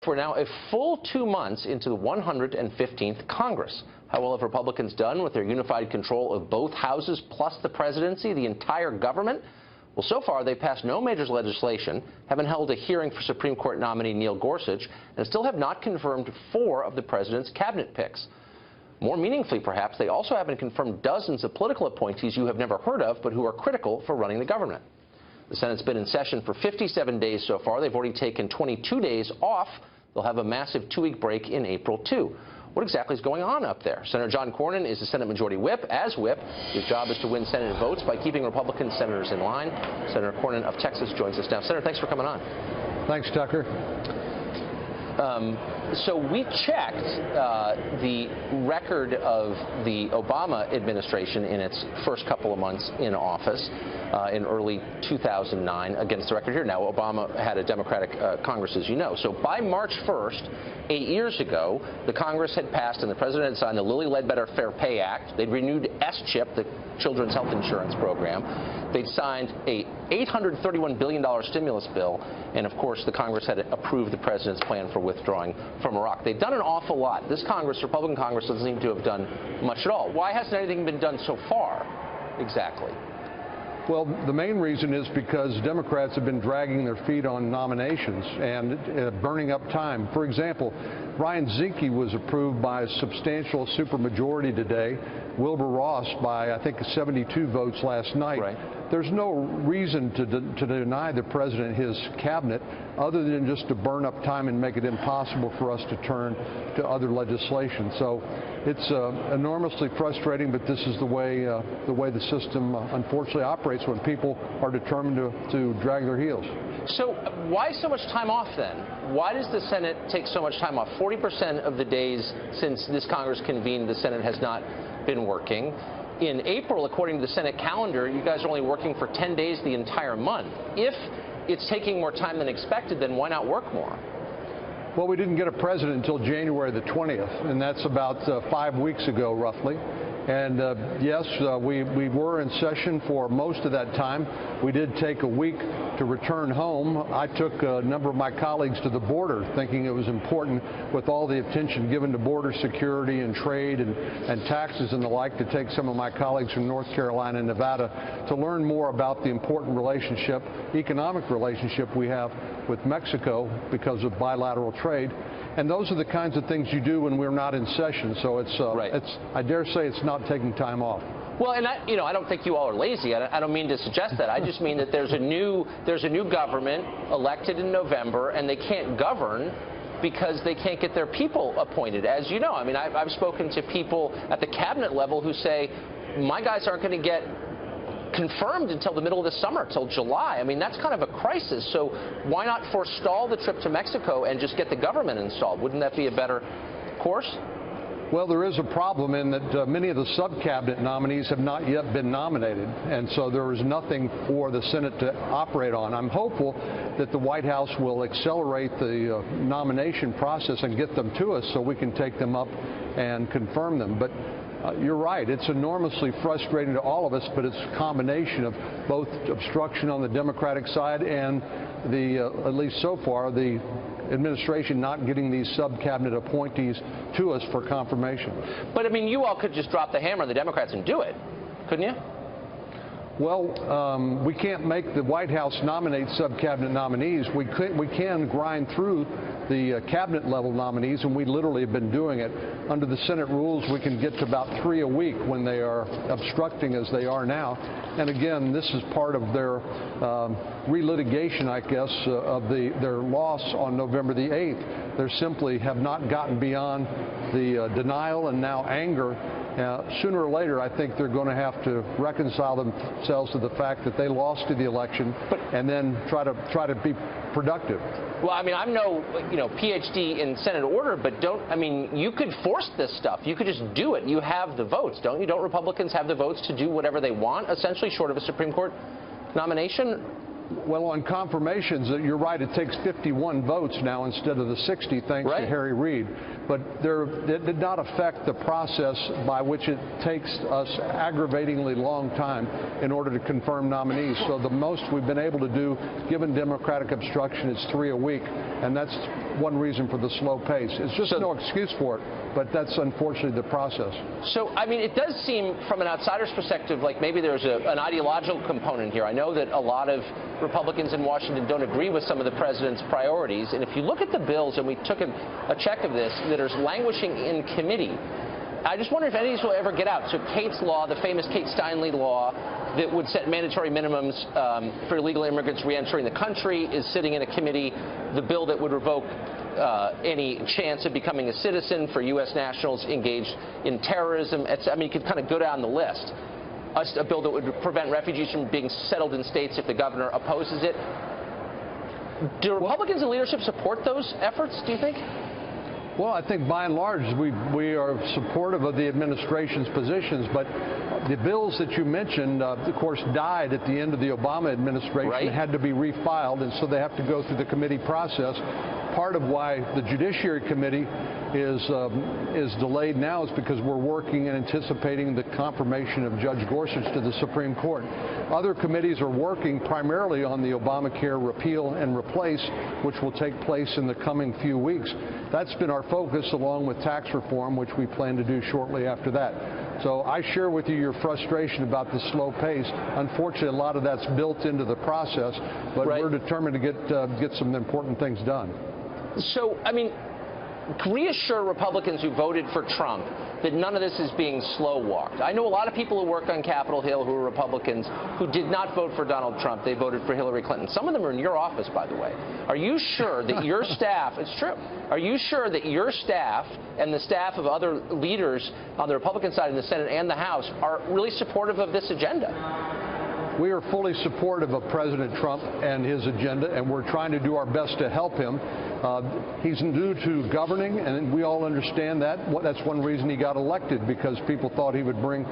We're now a full 2 months into the 115th Congress. How well have Republicans done with their unified control of both houses plus the presidency, the entire government? Well, so far, they've passed no major legislation, haven't held a hearing for Supreme Court nominee Neil Gorsuch, and still have not confirmed 4 of the president's cabinet picks. More meaningfully, perhaps, they also haven't confirmed dozens of political appointees you have never heard of, but who are critical for running the government. The Senate's been in session for 57 days so far. They've already taken 22 days off. They'll have a massive 2-week break in April, too. What exactly is going on up there? Senator John Cornyn is the Senate Majority Whip. As Whip, his job is to win Senate votes by keeping Republican senators in line. Senator Cornyn of Texas joins us now. Senator, thanks for coming on. Thanks, Tucker. So we checked the record of the Obama administration in its first couple of months in office in early 2009 against the record here. Now, Obama had a Democratic Congress, as you know. So by March 1st, 8 years ago, the Congress had passed and the president had signed the Lilly Ledbetter Fair Pay Act. They'd renewed S-CHIP, the Children's Health Insurance Program. They'd signed a $831 billion stimulus bill. And, of course, the Congress had approved the president's plan for withdrawing from Iraq. They've done an awful lot. This Congress, Republican Congress, doesn't seem to have done much at all. Why hasn't anything been done so far exactly? Well, the main reason is because Democrats have been dragging their feet on nominations and burning up time. For example, Ryan Zinke was approved by a substantial supermajority today. Wilbur Ross by, I think, 72 votes last night. Right. There's no reason to deny the president his cabinet other than just to burn up time and make it impossible for us to turn to other legislation. So it's enormously frustrating, but this is the way the system unfortunately operates when people are determined to drag their heels. So why so much time off then? Why does the Senate take so much time off? 40% of the days since this Congress convened, the Senate has not been working. In April, according to the Senate calendar, you guys are only working for 10 days the entire month. If it's taking more time than expected, then why not work more? Well, we didn't get a president until January the 20th, and that's about 5 weeks ago, roughly. And yes, we were in session for most of that time. We did take a week to return home. I took a number of my colleagues to the border, thinking it was important, with all the attention given to border security and trade and taxes and the like, to take some of my colleagues from North Carolina and Nevada to learn more about the important relationship, economic relationship we have with Mexico because of bilateral trade. And those are the kinds of things you do when we're not in session. So I dare say it's not taking time off. Well, and I don't think you all are lazy. I don't mean to suggest that. I just mean that there's a new government elected in November, and they can't govern because they can't get their people appointed. As you know, I mean, I've spoken to people at the cabinet level who say, my guys aren't going to get confirmed until the middle of the summer, till July. I mean, that's kind of a crisis. So why not forestall the trip to Mexico and just get the government installed? Wouldn't that be a better course? Well, there is a problem in that many of the sub-cabinet nominees have not yet been nominated, and so there is nothing for the Senate to operate on. I'm hopeful that the White House will accelerate the nomination process and get them to us so we can take them up and confirm them. But you're right, it's enormously frustrating to all of us, but it's a combination of both obstruction on the Democratic side and at least so far, the administration not getting these sub-cabinet appointees to us for confirmation. But, I mean, you all could just drop the hammer on the Democrats and do it, couldn't you? Well, we can't make the White House nominate sub-cabinet nominees. We can grind through the cabinet-level nominees, and we literally have been doing it. Under the Senate rules, we can get to about 3 a week when they are obstructing as they are now. And again, this is part of their relitigation, I guess, of their loss on November the 8th. They simply have not gotten beyond the denial and now anger. Sooner or later, I think they're going to have to reconcile themselves to the fact that they lost to the election, and then try to be productive. Well, I mean, I'm no, PhD in Senate order, but you could force this stuff. You could just do it. You have the votes, don't you? Don't Republicans have the votes to do whatever they want, essentially, short of a Supreme Court nomination? Well, on confirmations, you're right, it takes 51 votes now instead of the 60, thanks to Harry Reid. But it did not affect the process by which it takes us aggravatingly long time in order to confirm nominees. So the most we've been able to do, given Democratic obstruction, is 3 a week, and that's one reason for the slow pace. It's just no excuse for it, but that's unfortunately the process. So, I mean, it does seem from an outsider's perspective like maybe there's an ideological component here. I know that a lot of Republicans in Washington don't agree with some of the president's priorities, and if you look at the bills, and we took a check of this, that are languishing in committee, I just wonder if any of these will ever get out. So Kate's law, the famous Kate Steinle law, that would set mandatory minimums for illegal immigrants reentering the country, is sitting in a committee. The bill that would revoke any chance of becoming a citizen for U.S. nationals engaged in terrorism. I mean, you could kind of go down the list. A bill that would prevent refugees from being settled in states if the governor opposes it. Do Republicans in leadership support those efforts, do you think? Well, I think by and large we are supportive of the administration's positions, but the bills that you mentioned, of course, died at the end of the Obama administration, right, had to be refiled, and so they have to go through the committee process. Part of why the Judiciary Committee is delayed now is because we're working and anticipating the confirmation of Judge Gorsuch to the Supreme Court. Other committees are working primarily on the Obamacare repeal and replace, which will take place in the coming few weeks. That's been our focus, along with tax reform, which we plan to do shortly after that. So I share with you your frustration about the slow pace. Unfortunately, a lot of that's built into the process, but we're determined to get some important things done. So, I mean, reassure Republicans who voted for Trump that none of this is being slow-walked. I know a lot of people who work on Capitol Hill who are Republicans who did not vote for Donald Trump. They voted for Hillary Clinton. Some of them are in your office, by the way. Are you sure that your staff, it's true, are you sure that your staff and the staff of other leaders on the Republican side in the Senate and the House are really supportive of this agenda? We are fully supportive of President Trump and his agenda, and we're trying to do our best to help him. He's new to governing, and we all understand that. That's one reason he got elected, because people thought he would bring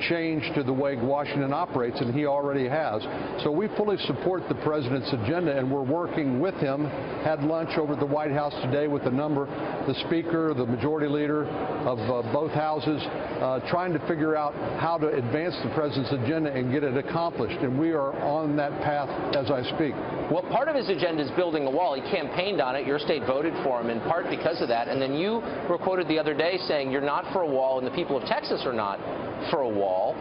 change to the way Washington operates, and he already has. So we fully support the president's agenda, and we're working with him. Had lunch over at the White House today with the Speaker, the Majority Leader of both houses, trying to figure out how to advance the president's agenda and get it accomplished, and we are on that path as I speak. Well, part of his agenda is building a wall. He campaigned on it. Your state voted for him in part because of that. And then you were quoted the other day saying you're not for a wall and the people of Texas are not for a wall.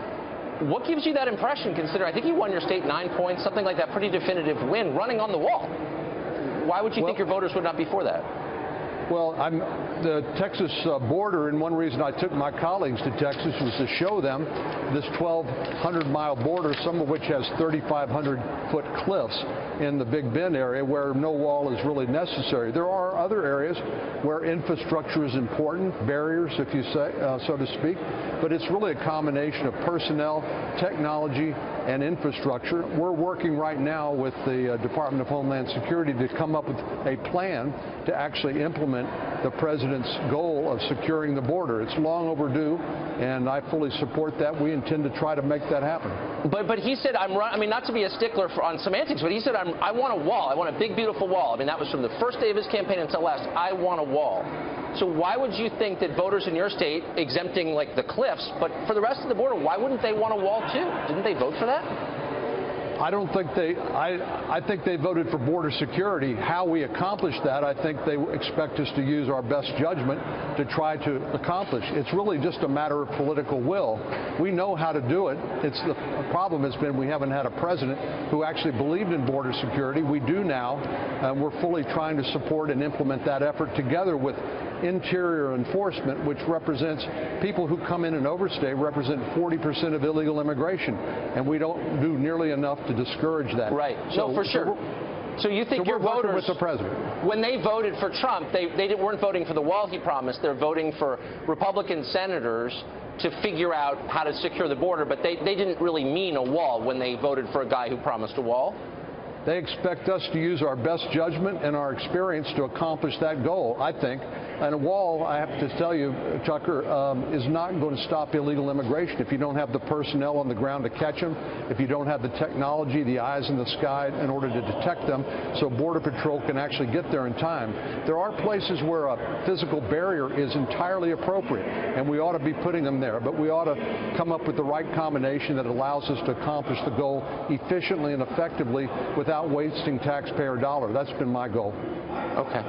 What gives you that impression, considering I think you won your state 9 points, something like that, pretty definitive win, running on the wall? Why would you think your voters would not be for that? Well, the Texas border, and one reason I took my colleagues to Texas was to show them this 1,200-mile border, some of which has 3,500-foot cliffs in the Big Bend area where no wall is really necessary. There are other areas where infrastructure is important, barriers, if you say, so to speak, but it's really a combination of personnel, technology, and infrastructure. We're working right now with the Department of Homeland Security to come up with a plan to actually implement the president's goal of securing the border. It's long overdue, and I fully support that. We intend to try to make that happen. But he said, I mean, not to be a stickler on semantics, but he said, I want a wall. I want a big, beautiful wall. I mean, that was from the first day of his campaign until last. I want a wall. So why would you think that voters in your state, exempting like the cliffs, but for the rest of the border, why wouldn't they want a wall too? Didn't they vote for that? I don't think I think they voted for border security. How we accomplish that, I think they expect us to use our best judgment to try to accomplish. It's really just a matter of political will. We know how to do it. The problem has been we haven't had a president who actually believed in border security. We do now, and we're fully trying to support and implement that effort together with interior enforcement, which represents people who come in and overstay, represent 40% of illegal immigration, and we don't do nearly enough to discourage that. Right. So, no, for sure. So you think your voters, with the president, when they voted for Trump, they weren't voting for the wall he promised. They're voting for Republican senators to figure out how to secure the border, but they didn't really mean a wall when they voted for a guy who promised a wall. They expect us to use our best judgment and our experience to accomplish that goal, I think. And a wall, I have to tell you, Tucker, is not going to stop illegal immigration if you don't have the personnel on the ground to catch them, if you don't have the technology, the eyes in the sky in order to detect them, so Border Patrol can actually get there in time. There are places where a physical barrier is entirely appropriate, and we ought to be putting them there, but we ought to come up with the right combination that allows us to accomplish the goal efficiently and effectively without wasting taxpayer dollar. That's been my goal. Okay.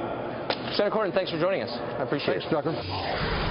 Senator Cornyn, thanks for joining us. I appreciate it. Thanks, Tucker.